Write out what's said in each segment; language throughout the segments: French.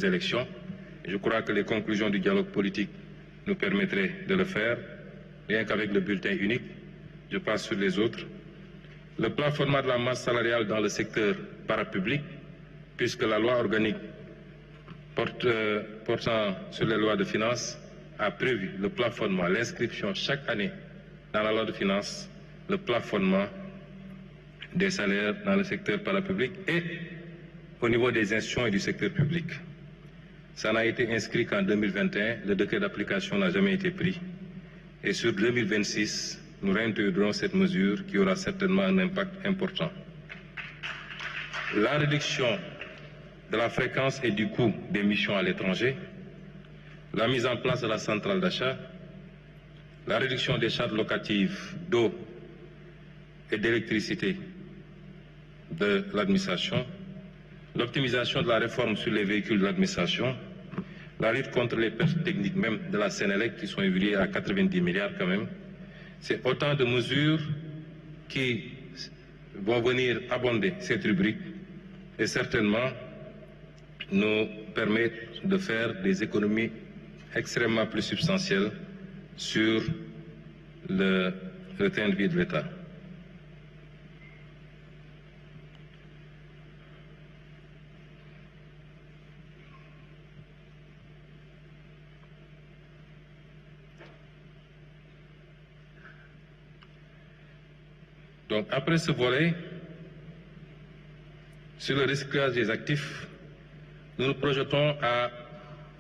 élections. Je crois que les conclusions du dialogue politique nous permettraient de le faire, rien qu'avec le bulletin unique. Je passe sur les autres. Le plafonnement de la masse salariale dans le secteur parapublic, puisque la loi organique portant sur les lois de finances a prévu le plafonnement, l'inscription chaque année dans la loi de finances, le plafonnement des salaires dans le secteur parapublic et au niveau des institutions et du secteur public. Ça n'a été inscrit qu'en 2021, le décret d'application n'a jamais été pris. Et sur 2026, nous réintégrerons cette mesure qui aura certainement un impact important. La réduction de la fréquence et du coût des missions à l'étranger, la mise en place de la centrale d'achat, la réduction des charges locatives d'eau et d'électricité de l'administration, l'optimisation de la réforme sur les véhicules de l'administration, la lutte contre les pertes techniques même de la Sénélec qui sont évaluées à 90 milliards quand même. C'est autant de mesures qui vont venir abonder cette rubrique et certainement nous permettre de faire des économies extrêmement plus substantielles sur le train de vie de l'État. Donc après ce volet, sur le recyclage des actifs, nous nous projetons à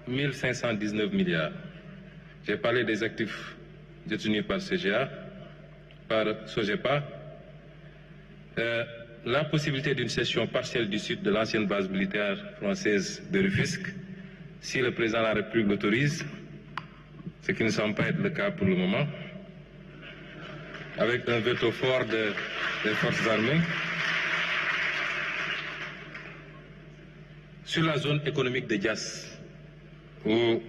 1519 milliards. J'ai parlé des actifs détenus par CGA, par SOGEPA. La possibilité d'une cession partielle du site de l'ancienne base militaire française de Rufisque, si le président de la République l'autorise, ce qui ne semble pas être le cas pour le moment, avec un veto fort des forces armées. Sur la zone économique de Diass, où